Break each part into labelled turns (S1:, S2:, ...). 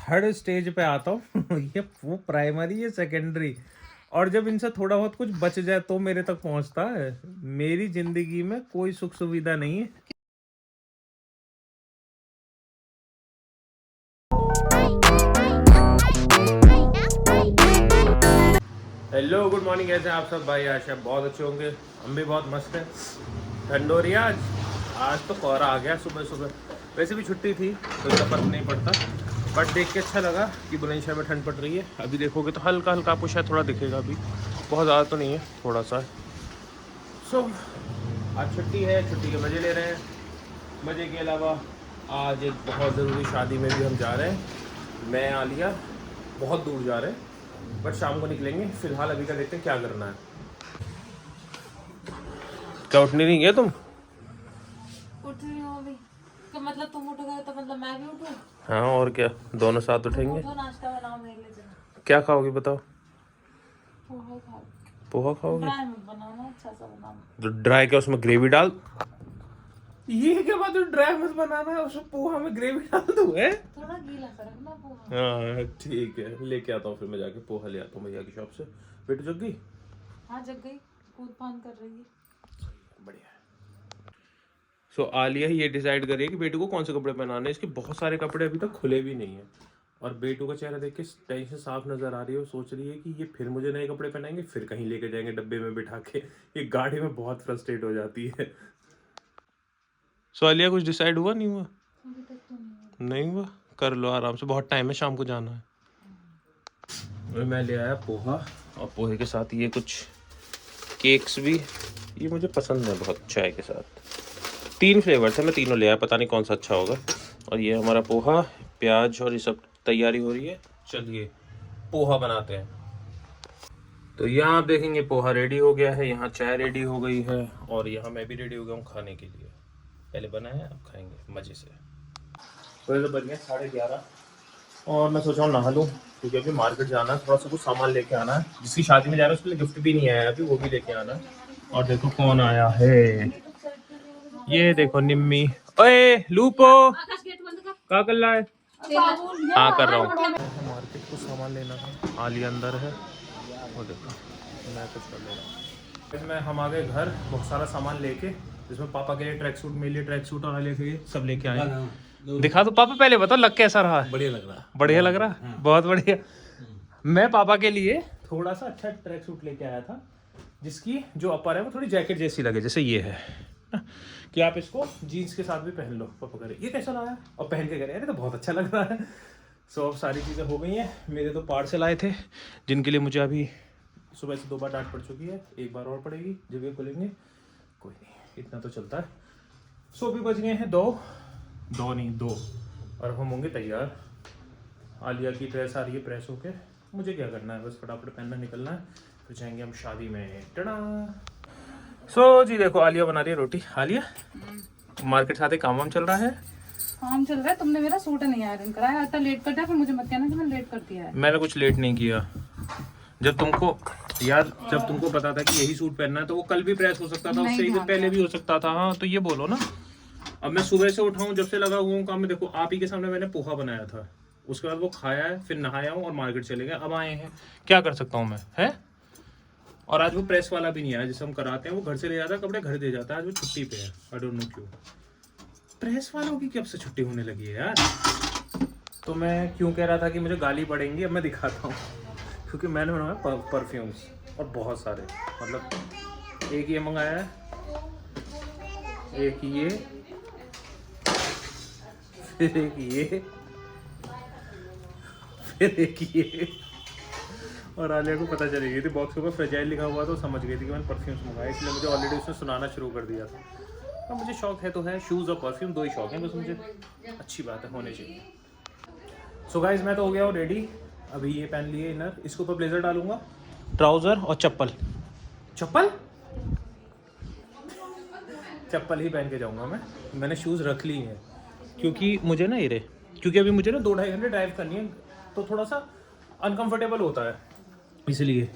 S1: Third stage पे आता हूँ ये वो प्राइमरी ये सेकेंडरी, और जब इनसे थोड़ा बहुत कुछ बच जाए तो मेरे तक पहुंचता है। मेरी जिंदगी में कोई सुख सुविधा नहीं है। हेलो गुड मॉर्निंग, कैसे हैं आप सब भाई? आशा बहुत अच्छे होंगे, हम भी बहुत मस्त हैं। ठंड हो रही है आज। आज तो कोहरा आ गया सुबह सुबह। वैसे भी छुट्टी थी तो इसका फर्क नहीं पड़ता, बट देख के अच्छा लगा कि बुलंदशहर में ठंड पड़ रही है। अभी देखोगे तो हल्का हल्का आपको शायद थोड़ा दिखेगा, अभी बहुत ज़्यादा तो नहीं है, थोड़ा सा है। सो आज छुट्टी है, छुट्टी के मज़े ले रहे हैं। मज़े के अलावा आज एक बहुत ज़रूरी शादी में भी हम जा रहे हैं। मैं आलिया बहुत दूर जा रहे हैं, बट शाम को निकलेंगे। फिलहाल अभी का देखते हैं क्या करना है। क्या उठने नहीं गए तुम?
S2: उठ रही हूँ अभी। तो मतलब तुम उठ गए तो मतलब मैं भी उठूँ?
S1: हाँ और क्या, दोनों साथ उठेंगे।
S2: उठो, नाश्ता बनाओ मेरे लिए जरा।
S1: क्या खाओगे बताओ?
S2: पोहा खाओ।
S1: पोहा खाओगे?
S2: ड्राई मत बनाना, अच्छा सा बनाना।
S1: तो ड्राई क्या, उसमें ग्रेवी डाल? ये क्या बात है, ड्राई मत बनाना है, उसमें पोहा में ग्रेवी डाल दूं है?
S2: थोड़ा गीला सा रखना पोहा।
S1: हाँ ठीक है, लेके आता हूँ, फिर मैं जाके पोहा ले आता हूँ भैया की शॉप से। बेटू जग गई?
S2: हाँ जग गई, कूद फान कर रही है।
S1: बढ़िया। सो आलिया ही ये डिसाइड करिए कि बेटू को कौन से कपड़े पहनाने हैं। इसके बहुत सारे कपड़े अभी तक खुले भी नहीं है, और बेटू का चेहरा देख के टेंशन साफ नजर आ रही है। वो सोच रही है कि ये फिर मुझे नए कपड़े पहनाएंगे, फिर कहीं लेके जाएंगे डब्बे में बिठा के। ये गाड़ी में बहुत फ्रस्ट्रेट हो जाती है। सो आलिया कुछ डिसाइड हुआ नहीं हुआ?
S2: अभी तक तो नहीं
S1: नहीं हुआ? कर लो आराम से, बहुत टाइम है, शाम को जाना है। और मैं ले आया पोहा, और पोहे के साथ ये कुछ केक्स भी। ये मुझे पसंद है बहुत चाय के साथ। 3 फ्लेवर थे, मैं तीनों ले आया, पता नहीं कौन सा अच्छा होगा। और ये हमारा पोहा, प्याज और ये सब तैयारी हो रही है। चलिए पोहा बनाते हैं। तो यहाँ आप देखेंगे पोहा रेडी हो गया है, यहाँ चाय रेडी हो गई है, और यहाँ मैं भी रेडी हो गया हूँ खाने के लिए। पहले बनाया, अब खाएंगे मज़े से। तो बज गए 11:30, और मैं सोचा हूँ नहा लूँ, क्योंकि अभी मार्केट जाना है, थोड़ा सा कुछ सामान लेके आना है। जिसकी शादी में जा रहा है उसके लिए गिफ्ट भी नहीं आया अभी, वो भी लेके आना है। और देखो कौन आया है, ये देखो निम्मी। ओए लूपो, क्या कर रहा है? हाँ कर रहा हूँ। मार्केट को सामान लेना था, आलिया अंदर है, वो देखो मैं कुछ कर ले रहा हूँ। इसमें हम आ गए घर, बहुत सारा सामान लेके, जिसमें पापा के लिए ट्रैक सूट, मेरे लिए ट्रैक सूट, और आलिया के लिए सब लेके आए। दिखा दो पापा, पहले बताओ लग कैसा रहा है?
S3: बढ़िया लग रहा है।
S1: बढ़िया लग रहा है, बहुत बढ़िया। मैं पापा के लिए थोड़ा सा अच्छा ट्रैक सूट लेके आया था, जिसकी जो अपर है वो थोड़ी जैकेट जैसी लगे, जैसे ये है कि आप इसको जीन्स के साथ भी पहन लो। पापा करे ये कैसा लगा, और पहन के करे अरे तो बहुत अच्छा लग रहा है। सो अब सारी चीज़ें हो गई हैं। मेरे तो पार्सल आए थे, जिनके लिए मुझे अभी सुबह से 2 बार डांट पड़ चुकी है, 1 बार और पड़ेगी, जगह खुलेंगे, कोई नहीं, इतना तो चलता है। सो अभी बज गए हैं 2 नहीं 2, और हम होंगे तैयार। आलिया की ड्रेस आ रही है प्रेस होके, मुझे क्या करना है, बस फटाफट पहनना निकलना है, फिर जाएंगे हम शादी में। टड़ा। सो जी देखो आलिया बना रही है रोटी। आलिया मार्केट साथ ही काम वाम चल रहा है?
S2: काम चल रहा है। तुमने मेरा सूट नहीं आयरन कराया, इतना लेट कर दिया, फिर मुझे मत कहना कि मैंने लेट कर दिया है।
S1: मैंने कुछ लेट नहीं किया। जब तुमको यार, जब तुमको पता था कि यही सूट पहनना है, तो वो कल भी प्रेस हो सकता था, उससे एक दिन पहले भी हो सकता था। हाँ तो ये बोलो ना। अब मैं सुबह से उठा हूँ, जब से लगा हुआ हूँ काम में। देखो आप ही के सामने मैंने पोहा बनाया था, उसके बाद वो खाया है, फिर नहाया हूँ और मार्केट चले गए, अब आए हैं। क्या कर सकता हूँ मैं, है? और आज वो प्रेस वाला भी नहीं आया, जिसे हम कराते हैं, वो घर से ले जाता है कपड़े, घर दे जाता है। आज वो छुट्टी पे है, आई डोंट नो क्यों। प्रेस वालों की कब से छुट्टी होने लगी है यार? तो मैं क्यों कह रहा था कि मुझे गाली पड़ेंगी, अब मैं दिखाता हूँ। क्योंकि मैंने मंगाया परफ्यूम्स, और बहुत सारे, मतलब एक ये मंगाया है, एक ये, फिर एक ये, फिर एक ये। और आलिया को पता चली गई थी, बॉक्स के ऊपर फ्रेजाइल लिखा हुआ, तो समझ गई थी कि मैंने परफ्यूम्स मंगाए, इसलिए मुझे ऑलरेडी उसने सुनाना शुरू कर दिया था। अब मुझे शौक है तो है, शूज़ और परफ्यूम, 2 ही शौक हैं बस मुझे। अच्छी बात है, होने चाहिए। सो गाइस मैं तो हो गया हूँ रेडी। अभी ये पहन लिए इनर, इसके ऊपर ब्लेजर डालूंगा, ट्राउज़र और चप्पल। चप्पल चप्पल ही पहन के जाऊँगा मैं। मैंने शूज़ रख ली हैं, क्योंकि मुझे ना क्योंकि अभी मुझे ना 2-2.5 घंटे ड्राइव करनी है, तो थोड़ा सा अनकंफर्टेबल होता है इसलिए।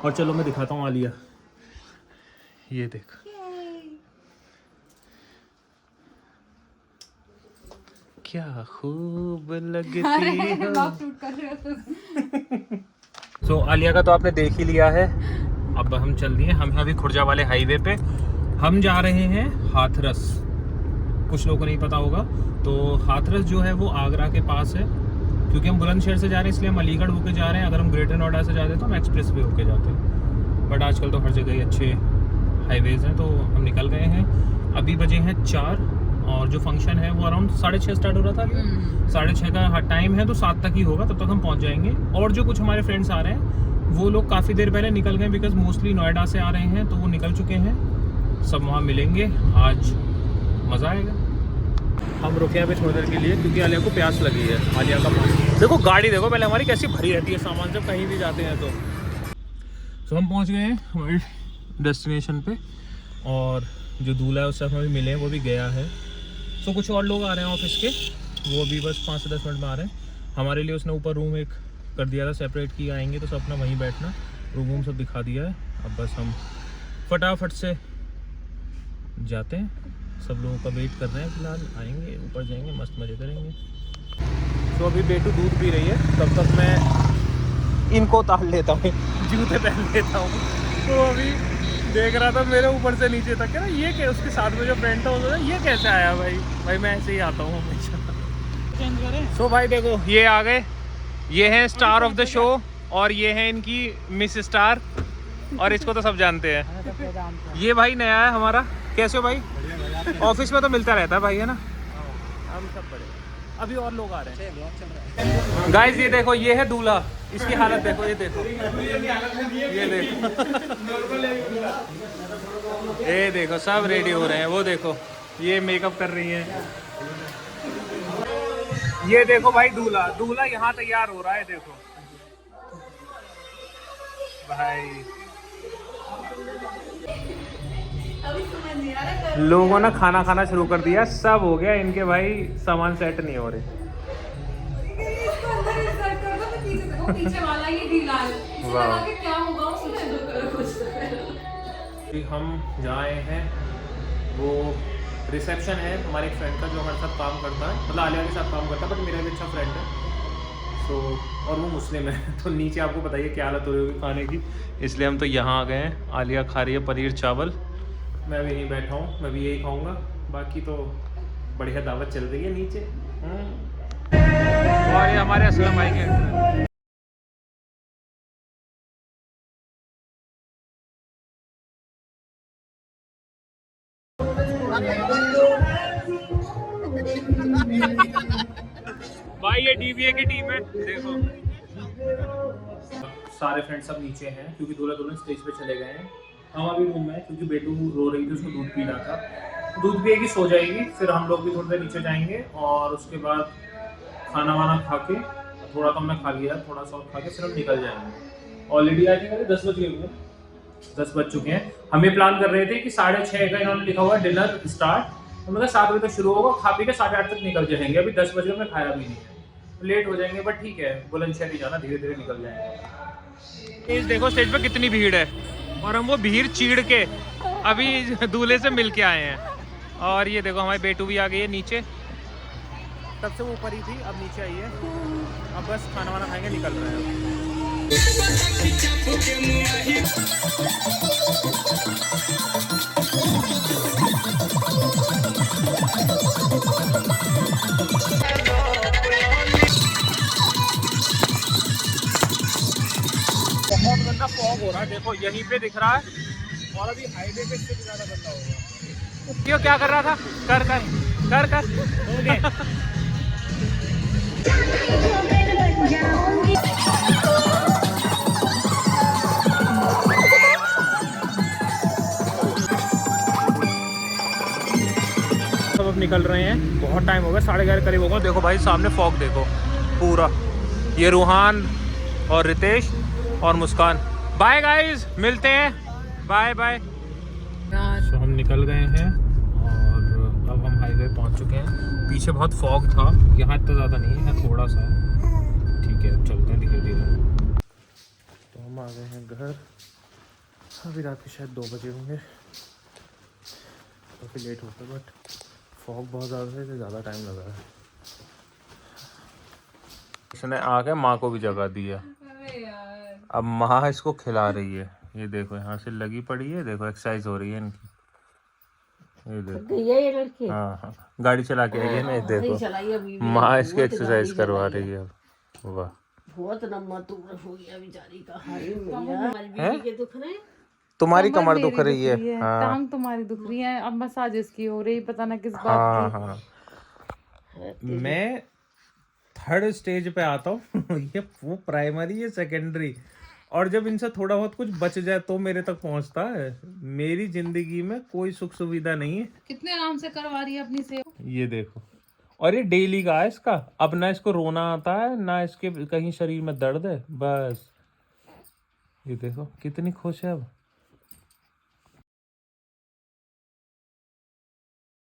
S1: और चलो मैं दिखाता हूँ आलिया, ये देख क्या खूब लगती
S2: अरे
S1: हो।
S2: ब्लॉग शूट कर रहे हो तुम।
S1: सो आलिया का तो आपने देख ही लिया है। अब हम चल दिए, हम हैं अभी खुर्जा वाले हाईवे पे। हम जा रहे हैं हाथरस। कुछ लोगों को नहीं पता होगा, तो हाथरस जो है वो आगरा के पास है। क्योंकि हम बुलंदशहर से जा रहे हैं इसलिए हम अलीगढ़ होके जा रहे हैं। अगर हम ग्रेटर नोएडा से जाते हैं तो हम एक्सप्रेस वे होके जाते हैं। बट आजकल तो हर जगह ही अच्छे हाईवेज हैं, तो हम निकल गए हैं। अभी बजे हैं 4 और जो फंक्शन है वो अराउंड 6:30 स्टार्ट हो रहा था। 6:30 का टाइम है, तो 7 तक ही होगा, तब तक हम पहुंच जाएंगे। और जो कुछ हमारे फ्रेंड्स आ रहे हैं वो लोग काफ़ी देर पहले निकल गए, बिकॉज मोस्टली नोएडा से आ रहे हैं, तो वो निकल चुके हैं। सब वहाँ मिलेंगे, आज मज़ा आएगा। हम रुके हैं अभी थोड़ी देर के लिए क्योंकि आलिया को प्यास लगी है। आलिया का पानी देखो, गाड़ी देखो पहले हमारी कैसी भरी रहती है सामान, जब कहीं भी जाते हैं तो हम पहुँच गए हैं हमारे डेस्टिनेशन पे। और जो दूल्हा है उससे हम अभी मिले हैं, वो भी गया है। सो कुछ और लोग आ रहे हैं ऑफिस के, वो भी बस 5 से 10 मिनट में आ रहे हैं। हमारे लिए उसने ऊपर रूम एक कर दिया था सेपरेट, कि आएंगे तो सब अपना वहीं बैठना, रूम सब दिखा दिया है। अब बस हम फटाफट से जाते हैं, सब लोगों का वेट कर रहे हैं। फिलहाल आएंगे, ऊपर जाएंगे, मस्त मज़े करेंगे। तो अभी बेटू दूध पी रही है, तब तक मैं इनको उतार लेता हूँ, जूते पहन लेता हूँ। तो अभी देख रहा था मेरे ऊपर से नीचे तक है ना, ये क्या, उसके साथ में जो फ्रेंड था वो ये कैसे आया भाई मैं ऐसे ही आता हूँ हमेशा। सो भाई देखो ये आ गए, ये हैं स्टार ऑफ द शो और ये है इनकी मिस स्टार, और इसको तो सब जानते हैं। ये भाई नया है हमारा। कैसे हो भाई? ऑफिस में तो मिलता रहता है भाई, है ना? हम सब बड़े। अभी और लोग आ रहे हैं। गाइस ये देखो, ये है दूल्हा, इसकी हालत देखो, ये देखो, ये देखो, ये देखो सब रेडी हो रहे हैं। वो देखो ये मेकअप कर रही हैं। ये देखो भाई दूल्हा यहाँ तैयार हो रहा है, देखो भाई। लोगों ने खाना खाना शुरू कर दिया, सब हो गया, इनके भाई सामान सेट नहीं हो रहे।
S2: पीछे वाला ये ढीला है, इसे लगा के क्या होगा
S1: हम जहाँ आए हैं वो रिसेप्शन है हमारे एक फ्रेंड का, जो हमारे साथ काम करता है, मतलब आलिया के साथ काम करता है, बट मेरा भी अच्छा फ्रेंड है। सो और वो मुस्लिम है, तो नीचे आपको बताइए क्या हालत हो रही होगी खाने की, इसलिए हम तो यहाँ आ गए हैं। आलिया खा रही है पनीर चावल, मैं भी यहीं बैठा हूँ, मैं भी यही खाऊंगा। बाकी तो बढ़िया दावत चल रही है नीचे। और ये हमारे असलम भाई के भाई, ये डीबीए की टीम है, देखो सारे फ्रेंड्स सब नीचे हैं क्योंकि दूल्हा दुल्हन स्टेज पे चले गए हैं। हम अभी रूम में, क्योंकि बेटू रो रही थी, उसको दूध पीना था, दूध पिएगी सो जाएगी। फिर हम लोग भी थोड़ी देर नीचे जाएंगे और उसके बाद खाना वाना खा के, थोड़ा तो हमने खा लिया, थोड़ा सा और खा के फिर हम निकल जाएंगे। ऑलरेडी आई थिंक 10 बज गए, 10 बज चुके हैं। हम ये प्लान कर रहे थे कि 6:30 का इन्होंने लिखा हुआ है डिनर स्टार्ट, तो मतलब 7 बजे तक शुरू होगा, खा पी के 8:30 तक निकल जाएंगे। अभी 10 बजे में खाया भी नहीं है, लेट हो जाएंगे, बट ठीक है, बुलंदशहर ही जाना, धीरे धीरे निकल जाएंगे। इस देखो स्टेज पे कितनी भीड़ है, और हम वो भीड़ चीड़ के अभी दूल्हे से मिल के आए हैं। और ये देखो हमारी बेटू भी आ गई है नीचे, तब से वो ऊपर ही थी, अब नीचे आई है। अब बस खाना वाना खाएंगे, निकल रहे हैं। बहुत गंदा फॉग हो रहा है, देखो यहीं पे दिख रहा है, और अभी हाईवे पे इससे भी ज्यादा गंदा होगा। क्यों, क्या कर रहा था? कर कर कर कर हो गया। सब अब निकल रहे हैं, बहुत टाइम हो गया, 11:30 करीब होगा। देखो भाई सामने फॉग देखो पूरा, ये रूहान और रितेश और मुस्कान। बाय गाइस, मिलते हैं, बाय बाय। तो हम निकल गए हैं और अब हम हाईवे पहुंच चुके हैं। पीछे बहुत फॉग था, यहाँ इतना ज़्यादा नहीं है, थोड़ा सा है। ठीक है, अब चलते हैं धीरे धीरे। तो हम आ गए हैं घर, अभी रात के शायद 2 बजे होंगे, काफ़ी लेट होते, बट फॉग बहुत ज़्यादा है तो ज़्यादा टाइम लगा है। इसने आके माँ को भी जगा दिया।
S2: अरे यार
S1: अब माँ इसको खिला रही है। ये देखो यहाँ से लगी पड़ी है, देखो एक्सरसाइज हो रही है इनकी। ये देखो
S3: ये लड़की
S1: हाँ हाँ गाड़ी चला के आई है ना, ये देखो
S3: चलाई अभी भी,
S1: माँ इसकी
S3: बहुत
S1: एक्सरसाइज
S3: गाड़ी
S1: करवा
S3: चलाई
S1: रही है। वाह
S3: बहुत लम्बा टूर हो गया बेचारी का। हाय मैया, हमारी बीवी के दुख रहे।
S1: तुम्हारी कमर
S2: मेरी
S1: दुख रही है। हाँ
S2: टांग तुम्हारी दुख रही है, अब मसाज इसकी हो रही, पता ना किस बात
S1: हाँ
S2: की।
S1: हाँ मैं थर्ड स्टेज पे आता हूँ ये वो प्राइमरी है सेकेंडरी, और जब इनसे थोड़ा बहुत कुछ बच जाए तो मेरे तक पहुंचता है। मेरी जिंदगी में कोई सुख सुविधा नहीं है।
S2: कितने आराम से करवा रही है अपनी सेवा।
S1: ये देखो, और ये डेली का है इसका। अब ना इसको रोना आता है ना इसके कहीं शरीर में दर्द है, बस ये देखो कितनी खुश है अब।